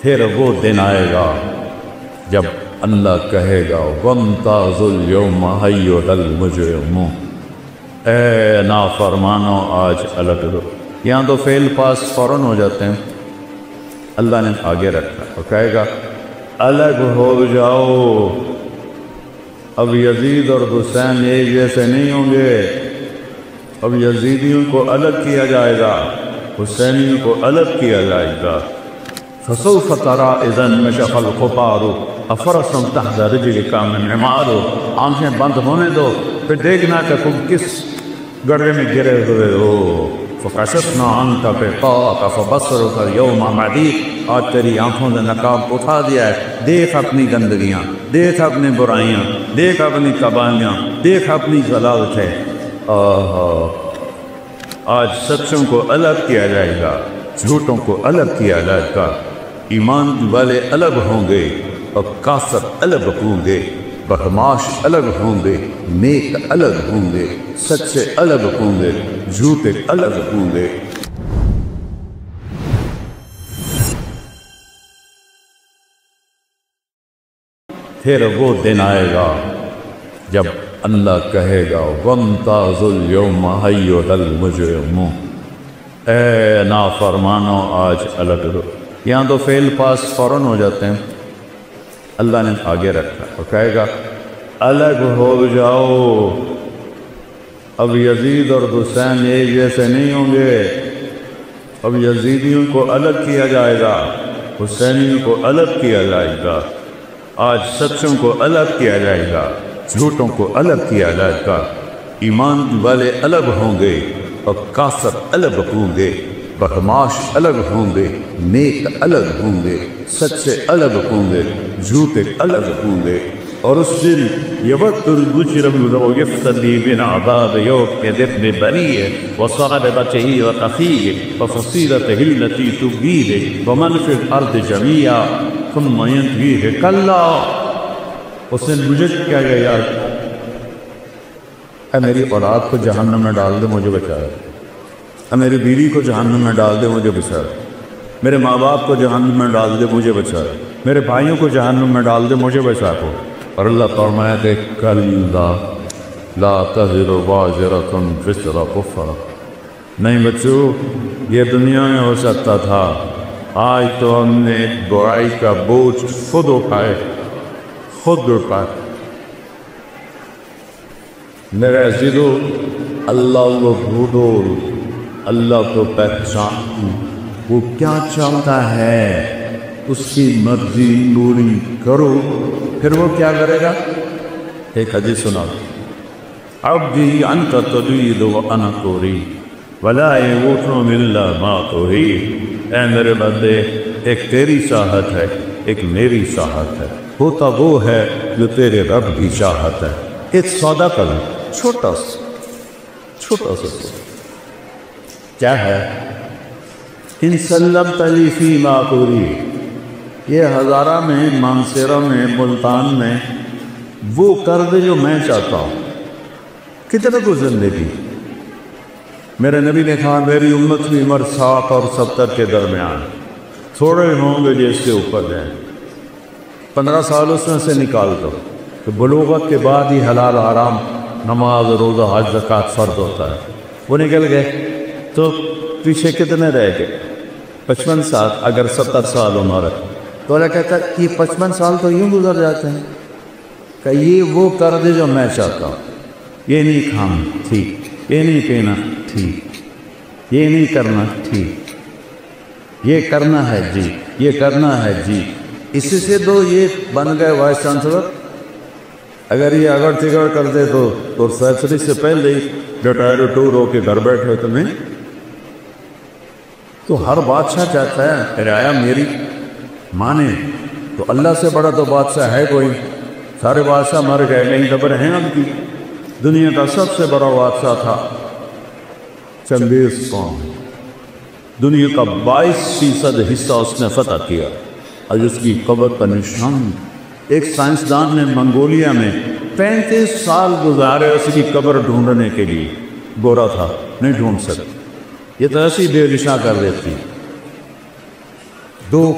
پھر وہ دن آئے گا جب اللہ کہے گا وَامْتَازُوا الْيَوْمَ أَيُّهَا الْمُجْرِمُونَ، اے نافرمانو آج الگ دو۔ یہاں تو فعل پاس فوراً ہو جاتے ہیں، اللہ نے آگے رکھا اور کہے گا الگ ہو جاؤ۔ اب یزید اور حسین ایک جیسے نہیں ہوں گے، اب یزیدیوں کو الگ کیا جائے گا، حسینیوں کو الگ کیا جائے گا۔ فَسَوْفَ تَرَىٰ إِذًا انْكَشَفَ الْغُبَارُ أَفَرَسٌ تَحْتَ رِجْلِكَ مِنْ عِمَارُ، آنکھیں بند ہونے دو، پھر دیکھنا کہ تم کس گڑھے میں گرے ہوئے ہو۔ فَكَشَفْنَا عَنْكَ غِطَاءَكَ فَبَصَرُكَ الْيَوْمَ حَدِيدٌ، آج تیری آنکھوں سے نقاب اٹھا دیا ہے، دیکھ اپنی گندگیاں، دیکھ اپنی برائیاں، دیکھ اپنی تباہیاں، دیکھ اپنی ضلالتیں۔ آج سچوں کو الگ کیا جائے گا، جھوٹوں کو الگ کیا جائے گا، ایمان والے الگ ہوں گے اور کافر الگ ہوں گے، بدمعاش الگ ہوں گے، نیک الگ ہوں گے، سچے الگ ہوں گے، جھوٹے الگ ہوں گے۔ پھر وہ دن آئے گا جب اللہ کہے گا وَامْتَازُوا الْيَوْمَ أَيُّهَا الْمُجْرِمُونَ، اے نافرمانو آج الگ دو۔ یہاں تو فعل پاس فوراً ہو جاتے ہیں، اللہ نے آگے رکھا اور کہے گا الگ ہو جاؤ۔ اب یزید اور حسین ایک جیسے نہیں ہوں گے، اب یزیدیوں کو الگ کیا جائے گا، حسینیوں کو الگ کیا جائے گا۔ آج سچوں کو الگ کیا جائے گا، جھوٹوں کو الگ کیا جائے گا، ایمان والے الگ ہوں گے اور کافر الگ ہوں گے، بدمعاش الگ ہوں گے، نیک الگ ہوں گے، سچے الگ ہوں گے، جھوٹے الگ ہوں گے۔ اور اس دن یود المجرم لو یفتدی من عذاب یومئذ ببنیہ وصاحبتہ وأخیہ وفصیلتہ التی تؤویہ ومن فی الارض جمیعا ثم ینجیہ کلا۔ اس نے مجھے کیا گیا یار، اے میری اولاد کو جہنم میں ڈال دے مجھے بچا، اے میری بیوی کو جہنم میں ڈال دے مجھے بچا، میرے ماں باپ کو جہنم میں ڈال دے مجھے بچا، میرے بھائیوں کو جہنم میں ڈال دے مجھے بچا کو۔ اور اللہ فرمایا کہ کلا لا تزر وازرۃ وزر اخری، نہیں بچو یہ دنیا میں ہو سکتا تھا، آج تو ہم نے برائی کا بوجھ خود اٹھائے، خود اٹھائے۔ میرے عزیزو، اللہ کو ڈھونڈو، اللہ کو پہچانو، وہ کیا چاہتا ہے اس کی مرضی پوری کرو، پھر وہ کیا کرے گا؟ ایک حدیث سنا، عبدی انت ترید وانا ارید ولا یموت الا ما ترید، اے میرے بندے ایک تیری چاہت ہے ایک میری چاہت ہے، ہوتا وہ ہے جو تیرے رب کی چاہت ہے۔ ایک سودا کرو، چھوٹا سا کیا ہے؟ ان سلمت لی فیما ارید، یہ ہزارہ میں، مانسیرہ میں، ملتان میں وہ کر دے جو میں چاہتا ہوں۔ کتنے کو زندگی؟ میرے نبی نے کہا میری امت کی عمر 60 اور 70 کے درمیان، تھوڑے ہوں گے جس سے اوپر جائیں، 15 سال اس میں سے نکال دو کہ بلوغت کے بعد ہی حلال حرام، نماز روزہ حج زکوٰۃ فرض ہوتا ہے، وہ نکل گئے تو پیچھے کتنے رہ گئے؟ 55 سال۔ اگر 70 سال عمر ہے تو اللہ کہتا ہے یہ 55 سال تو یوں گزر جاتے ہیں کہ یہ وہ کر دے جو میں چاہتا ہوں، یہ نہیں کھانا ٹھیک، یہ نہیں پینا ٹھیک، یہ نہیں کرنا ٹھیک، یہ کرنا ہے جی، یہ کرنا ہے جی۔ اسی سے تو یہ بن گئے وائس چانسلر۔ اگر یہ اگر تگڑ کر دے تو فیصلے سے پہلے ہی ڈٹائر ٹور ہو کے گھر بیٹھے تو نہیں۔ تو ہر بادشاہ چاہتا ہے رعایا میری مانے، تو اللہ سے بڑا تو بادشاہ ہے کوئی؟ سارے بادشاہ مر گئے، نہیں خبر ہیں اب کی؟ دنیا کا سب سے بڑا بادشاہ تھا چنگیز خان، دنیا کا 22% حصہ اس نے فتح کیا، اور اس کی قبر کا نشان ایک سائنسدان نے منگولیا میں 35 سال گزارے اس کی قبر ڈھونڈنے کے لیے، گورا تھا نہیں ڈھونڈ سکتے، یہ تو ایسی بے نشاں کر دیتی۔ 2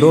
2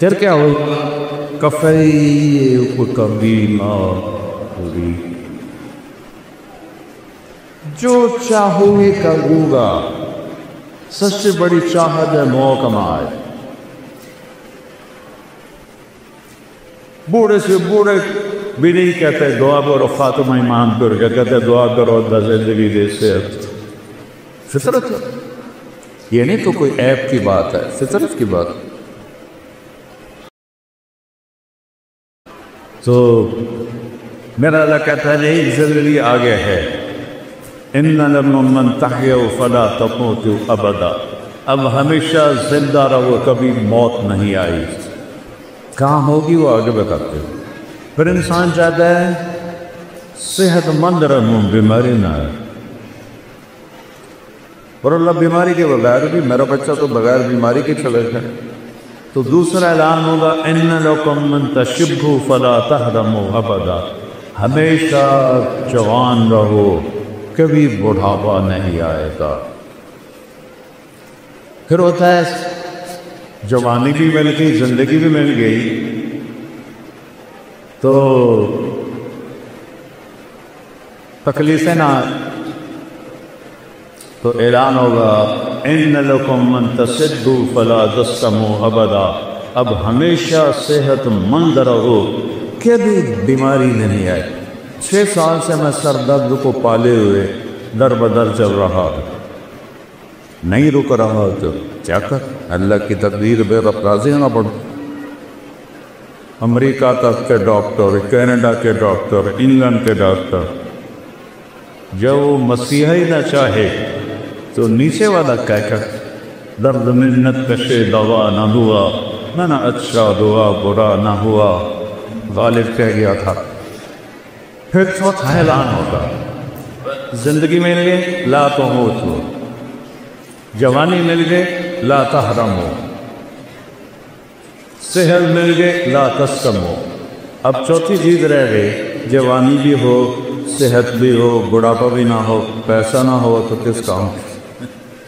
پھر کیا ہوگا؟ کفیک بما ترید، جو چاہو گے کروں گا۔ سب سے بڑی چاہت ہے محکمہ آئے۔ بوڑھے سے بوڑھے بھی نہیں کہتے دعا کرو خاتمہ ایمان پر، کیا کہتے دعا کرو اللہ زندگی دے صحت۔ فطرت ہے یہ، نہیں تو کوئی عیب کی بات ہے، فطرت کی بات۔ تو میرا اللہ کہتا ہے نہیں، زندگی آگے ہے۔ ان لمن تحیوا فلا تموتوا ابدا، اب ہمیشہ زندہ رہو، کبھی موت نہیں آئی۔ کہاں ہوگی وہ آگے بتاتے ہیں۔ پھر انسان چاہتا ہے صحت مند رہوں، بیماری نہ آئے، اور اللہ بیماری کے بغیر بھی، میرا بچہ تو بغیر بیماری کے چلے گئے۔ تو دوسرا اعلان ہوگا ان لکم من تشبوا فلا تحرموا ابدا، ہمیشہ جوان رہو، کبھی بڑھاپا نہیں آئے گا۔ پھر ہوتا ہے جوانی بھی مل گئی، زندگی بھی مل گئی، تو تکلیفیں نہ، تو اعلان ہوگا ان لکم من تصدوا فلا تسقموا ابدا، اب ہمیشہ صحت مند رہو، کبھی بیماری نہیں آئے۔ 6 سال سے میں سر درد کو پالے ہوئے در بدر چل رہا، نہیں رک رہا، تو کیا کر، اللہ کی تقدیر بے راضی نہ پڑ۔ امریکہ تک کے ڈاکٹر، کینیڈا کے ڈاکٹر، انگلینڈ کے ڈاکٹر، جب وہ مسیحی نہ چاہے تو نیچے والا کہہ کر درد منت کشے دوا نہ ہوا، نہ اچھا دعا برا نہ ہوا، غالب کہہ گیا تھا۔ پھر چوتھا اعلان ہوگا، زندگی مل گئے لا تموتوا، جوانی مل گئے لا تحرموا، صحت مل گئے لا تسقموا۔ اب چوتھی چیز رہ گئی، جوانی بھی ہو، صحت بھی ہو، بڑھاپا بھی نہ ہو، پیسہ نہ ہو، تو کس کا ہو؟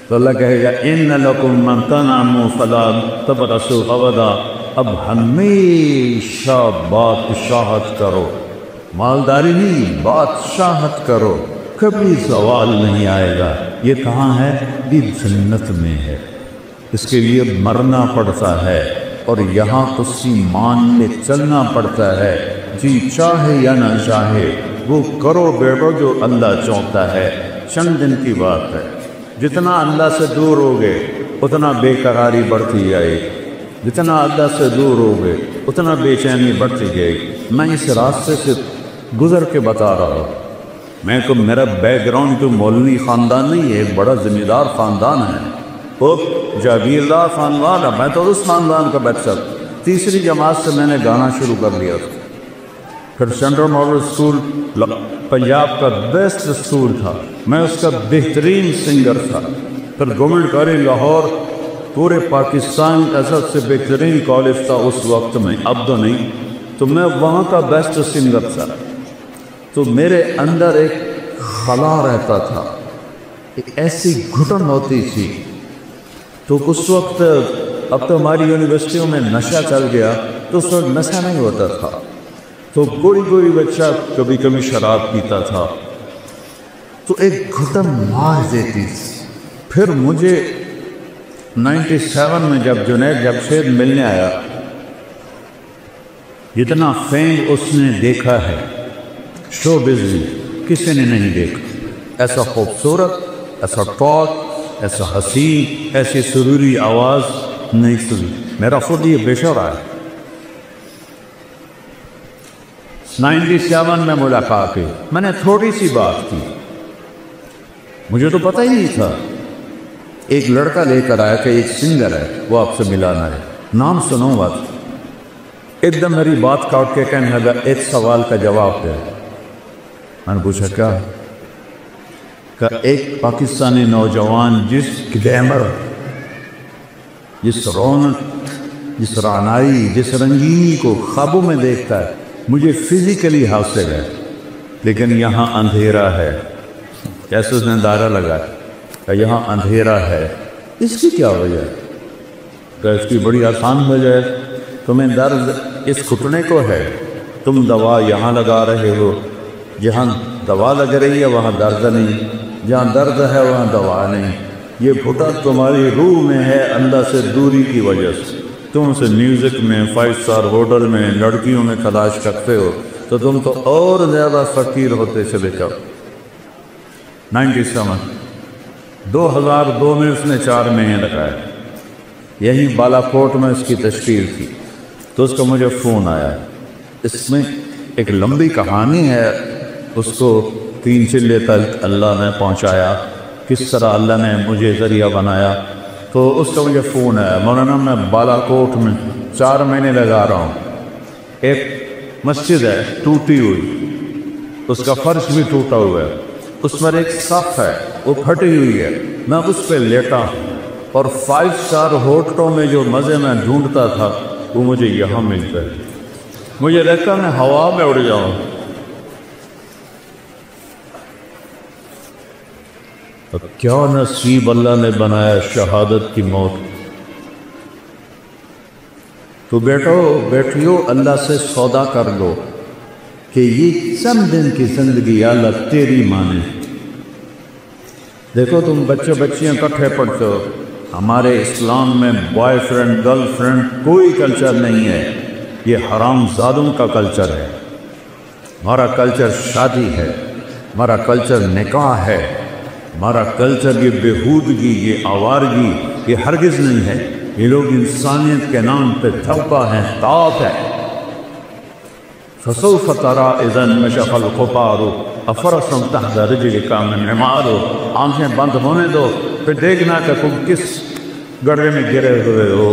تو اللہ کہے گا ان لکم من تنعموا فلا تبرسوا ابدا، اب ہمیشہ بادشاہت کرو، مالداری نہیں، بادشاہت کرو، کبھی زوال نہیں آئے گا۔ یہ کہاں ہے؟ یہ جنت میں ہے۔ اس کے لیے مرنا پڑتا ہے اور یہاں اسی مان میں چلنا پڑتا ہے، جی چاہے یا نہ چاہے وہ کرو بیٹو جو اللہ چاہتا ہے۔ چند دن کی بات ہے، جتنا اللہ سے دور ہوگے اتنا بے قراری بڑھتی جائے گی، جتنا اللہ سے دور ہوگے اتنا بے چینی بڑھتی جائے گی۔ میں اس راستے سے گزر کے بتا رہا ہوں، میں کو میرا بیک گراؤنڈ تو مولوی خاندان نہیں ہے، ایک بڑا ذمہ دار خاندان ہے، وہ جاگیردار خاندان ہے، میں تو اس خاندان کا بچہ تھا۔ تیسری جماعت سے میں نے گانا شروع کر دیا تھا، پھر سینٹرل ماڈل اسکول پنجاب کا بیسٹ اسکول تھا، میں اس کا بہترین سنگر تھا، پھر گورنمنٹ کالج لاہور پورے پاکستان کا سب سے بہترین کالج تھا اس وقت میں، اب تو نہیں، تو میں وہاں کا بیسٹ سنگر تھا۔ تو میرے اندر ایک خلا رہتا تھا، ایک ایسی گھٹن ہوتی تھی، تو اس وقت، اب تو ہماری یونیورسٹیوں میں نشہ چل گیا، تو اس وقت نشہ نہیں ہوتا تھا، تو کوئی بچہ کبھی کبھی شراب پیتا تھا، تو ایک گھٹن مار دیتی تھی۔ پھر مجھے 97 میں جب جنید جمشید ملنے آیا، جتنا فیم اس نے دیکھا ہے شو بزی کسی نے نہیں دیکھا، ایسا خوبصورت، ایسا ٹاک، ایسا حسین، ایسی سروری آواز نہیں سنی۔ میرا خود یہ بشر ہے۔ 97 میں ملاقات کی، میں نے تھوڑی سی بات کی، مجھے تو پتہ ہی نہیں تھا، ایک لڑکا لے کر آیا کہ ایک سنگر ہے، وہ آپ سے ملانا ہے، نام سنوں گا۔ ایک دم میری بات کاٹ کے کہنے لگا ایک سوال کا جواب دے۔ میں نے پوچھا کیا؟ کہ ایک پاکستانی نوجوان جس گلیمر، جس رونق، جس رعنائی، جس رنگینی کو خوابوں میں دیکھتا ہے، مجھے فزیکلی حاصل ہے، لیکن یہاں اندھیرا ہے۔ کیسے اس نے دائرہ لگایا کہ یہاں اندھیرا ہے، اس کی کیا وجہ ہے؟ کہ اس کی بڑی آسان وجہ ہے تمہیں درد اس گھٹنے کو ہے، تم دوا یہاں لگا رہے ہو، جہاں دوا لگ رہی ہے وہاں درد نہیں، جہاں درد ہے وہاں دوا نہیں۔ یہ گھٹن تمہاری روح میں ہے اللہ سے دوری کی وجہ سے۔ تم سے میوزک میں، 5 اسٹار ہوٹل میں، لڑکیوں میں تلاش کرتے ہو تو تم تو اور زیادہ فقیر ہوتے چلے جاؤ۔ 97 2002 میں اس نے 4 مہینے لگائے، یہی بالا کوٹ میں اس کی تشکیل تھی، تو اس کا مجھے فون آیا۔ اس میں ایک لمبی کہانی ہے، اس کو 3 چلے تک اللہ نے پہنچایا، کس طرح اللہ نے مجھے ذریعہ بنایا۔ تو اس کا مجھے فون آیا، مولانا میں بالا کوٹ میں 4 مہینے لگا رہا ہوں، ایک مسجد ہے ٹوٹی ہوئی، اس کا فرش بھی ٹوٹا ہوا ہے، اس پر ایک صف ہے وہ پھٹی ہوئی ہے، میں اس پہ لیٹا ہوں، اور 5 اسٹار ہوٹلوں میں جو مزے میں ڈھونڈتا تھا وہ مجھے یہاں ملتا ہے۔ مجھے لگتا میں ہوا میں اڑ جاؤں۔ کیا نصیب اللہ نے بنایا شہادت کی موت۔ تو بیٹھیو اللہ سے سودا کر لو کہ یہ چند دن کی زندگی اللہ تیری مانے۔ دیکھو تم بچیاں کٹھے پڑھتے ہو، ہمارے اسلام میں بوائے فرینڈ گرل فرینڈ کوئی کلچر نہیں ہے، یہ حرام زادوں کا کلچر ہے۔ ہمارا کلچر شادی ہے، ہمارا کلچر نکاح ہے، ہمارا کلچر یہ بےہودگی، یہ آوارگی یہ ہرگز نہیں ہے۔ یہ لوگ انسانیت کے نام پہ تھپا ہیں، طاق ہے۔ فَسَوْفَ تَرَىٰ إِذَا انْمَشَقَ الْغُبَارُ أَفَرَسٌ تَحْتَ رِجْلِكَ مِنْ عِمَارُ۔ آنکھیں بند ہونے دو، پھر دیکھنا کہ تم کس گڑھے میں گرے ہوئے ہو۔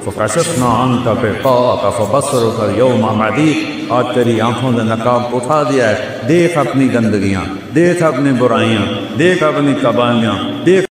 فَكَشَفْنَا عَنْكَ غِطَاءَكَ فَبَصَرُكَ الْيَوْمَ حَدِيدٌ۔ آج تیری آنکھوں سے نقاب اٹھا دیا ہے، دیکھ اپنی گندگیاں، دیکھ اپنی برائیاں، دیکھ اپنی تباہیاں، دیکھ